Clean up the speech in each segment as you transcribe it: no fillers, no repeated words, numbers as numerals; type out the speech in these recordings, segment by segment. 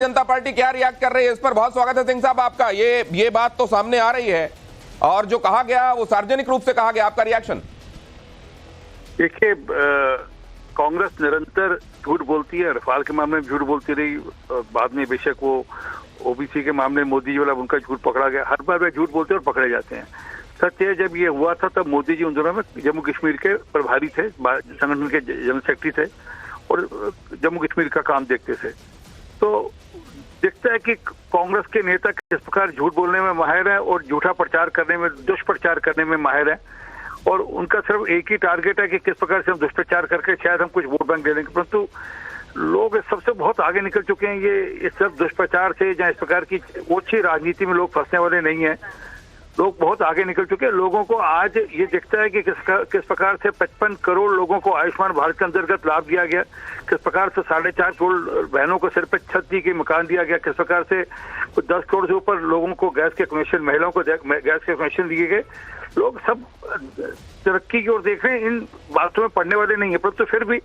जनता party क्या react कर रही है इस पर? बहुत स्वागत है सिंह साहब आपका। ये बात तो सामने आ रही है और जो कहा गया वो सार्वजनिक रूप से कहा गया, आपका रिएक्शन? देखिए, कांग्रेस निरंतर झूठ बोलती है। रफाल के मामले में झूठ बोलती रही, बाद में बेशक वो ओबीसी के मामले में मोदी जी वाला उनका झूठ पकड़ा गया। हर बार वे झूठ बोलते और पकड़े जाते हैं। सत्य है, जब ये हुआ था तब मोदी जी उन दिनों में जम्मू कश्मीर के प्रभारी थे, संगठन के जनरल सेक्रेटरी थे और जम्मू कश्मीर का काम देखते थे। तो दिखता है कि कांग्रेस के नेता किस प्रकार झूठ बोलने में माहिर है और झूठा प्रचार करने में, दुष्प्रचार करने में माहिर है। और उनका सिर्फ एक ही टारगेट है कि किस प्रकार से हम दुष्प्रचार करके शायद हम कुछ वोट बैंक ले लेंगे। परंतु लोग इस सबसे बहुत आगे निकल चुके हैं। ये इस सब दुष्प्रचार से या इस प्रकार की ओछी राजनीति में लोग फंसने वाले नहीं है। लोग बहुत आगे निकल चुके हैं। लोगों को आज ये दिखता है कि किस प्रकार से 55 करोड़ लोगों को आयुष्मान भारत के अंतर्गत लाभ दिया गया, किस प्रकार से 4.5 करोड़ बहनों को सिर पर छत दी के मकान दिया गया, किस प्रकार से 10 करोड़ से ऊपर लोगों को गैस के कनेक्शन, महिलाओं को गैस के कनेक्शन दिए गए। लोग सब तरक्की की ओर देख रहे हैं, इन बातों में पढ़ने वाले नहीं है। परंतु फिर भी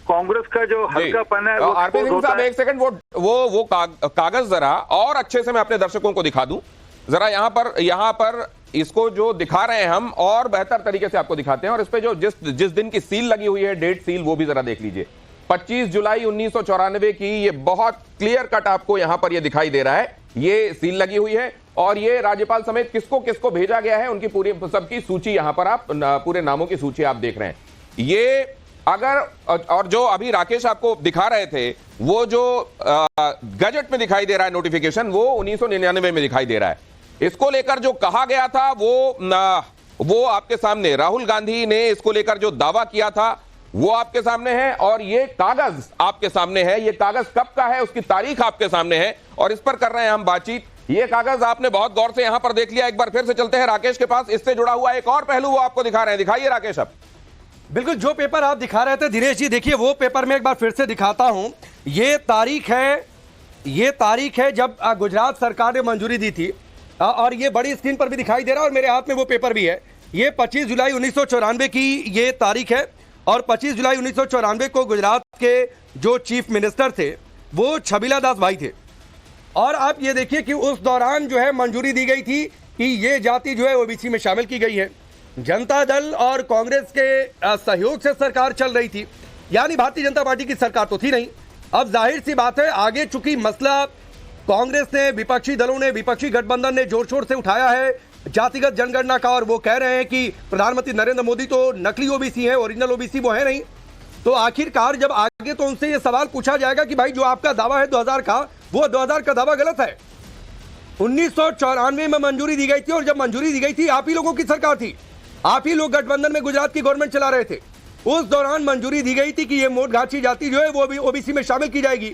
कांग्रेस का जो हल्कापन है, आरपी सिंह साहब एक सेकंड, वो कागज जरा और अच्छे से मैं अपने दर्शकों को दिखा दूं। जरा यहाँ पर इसको जो दिखा रहे हैं हम और बेहतर तरीके से आपको दिखाते हैं। और इस पे जो जिस दिन की सील लगी हुई है, डेट सील, वो भी जरा देख लीजिए। 25 जुलाई 1994 की ये बहुत क्लियर कट आपको यहां पर ये दिखाई दे रहा है। ये सील लगी हुई है और ये राज्यपाल समेत किसको किसको भेजा गया है उनकी पूरी सबकी सूची यहां पर आप पूरे नामों की सूची आप देख रहे हैं। ये अगर और जो अभी राकेश आपको दिखा रहे थे वो जो गजट में दिखाई दे रहा है नोटिफिकेशन, वो 1999 में दिखाई दे रहा है। इसको लेकर जो कहा गया था वो आपके सामने, राहुल गांधी ने इसको लेकर जो दावा किया था वो आपके सामने है और ये कागज आपके सामने है। ये कागज कब का है उसकी तारीख आपके सामने है और इस पर कर रहे हैं हम बातचीत। ये कागज आपने बहुत गौर से यहां पर देख लिया। एक बार फिर से चलते हैं राकेश के पास, इससे जुड़ा हुआ एक और पहलू वो आपको दिखा रहे हैं। दिखाइए राकेश अब। बिल्कुल, जो पेपर आप दिखा रहे थे दिनेश जी, देखिए वो पेपर में एक बार फिर से दिखाता हूं। ये तारीख है जब गुजरात सरकार ने मंजूरी दी थी और ये बड़ी स्क्रीन पर भी दिखाई दे रहा है और मेरे हाथ में वो पेपर भी है। ये 25 जुलाई 1994 की ये तारीख है और 25 जुलाई 1994 को गुजरात के जो चीफ मिनिस्टर थे वो छबीला दास भाई थे। और आप ये देखिए कि उस दौरान जो है मंजूरी दी गई थी कि ये जाति जो है ओबीसी में शामिल की गई है। जनता दल और कांग्रेस के सहयोग से सरकार चल रही थी, यानी भारतीय जनता पार्टी की सरकार तो थी नहीं। अब जाहिर सी बात है, आगे चूंकि मसला कांग्रेस ने, विपक्षी दलों ने, विपक्षी गठबंधन ने जोर शोर से उठाया है जातिगत जनगणना का और वो कह रहे हैं कि प्रधानमंत्री नरेंद्र मोदी तो नकली ओबीसी है, ओरिजिनल ओबीसी वो है नहीं। तो आखिरकार जब आगे तो उनसे ये सवाल पूछा जाएगा कि भाई जो आपका दावा है 2000 का, वो 2000 का दावा गलत है। 1994 में मंजूरी दी गई थी और जब मंजूरी दी गई थी आप ही लोगों की सरकार थी, आप ही लोग गठबंधन में गुजरात की गवर्नमेंट चला रहे थे। उस दौरान मंजूरी दी गई थी कि ये मोट घाची जाति जो है वो भी ओबीसी में शामिल की जाएगी।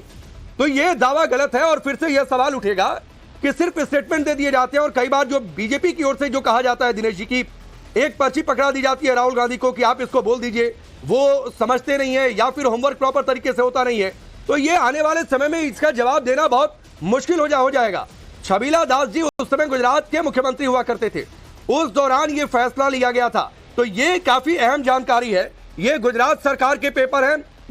तो ये दावा गलत है और फिर से यह सवाल उठेगा कि सिर्फ स्टेटमेंट दे दिए जाते हैं। और कई बार जो बीजेपी की ओर से जो कहा जाता है दिनेश जी की एक पर्ची पकड़ा दी जाती है राहुल गांधी को कि आप इसको बोल दीजिए, वो समझते नहीं है या फिर होमवर्क प्रॉपर तरीके से होता नहीं है। तो ये आने वाले समय में इसका जवाब देना बहुत मुश्किल हो जाएगा। छबीला दास जी उस समय गुजरात के मुख्यमंत्री हुआ करते थे, उस दौरान ये फैसला लिया गया था। तो ये काफी अहम जानकारी है। ये गुजरात सरकार के पेपर हैं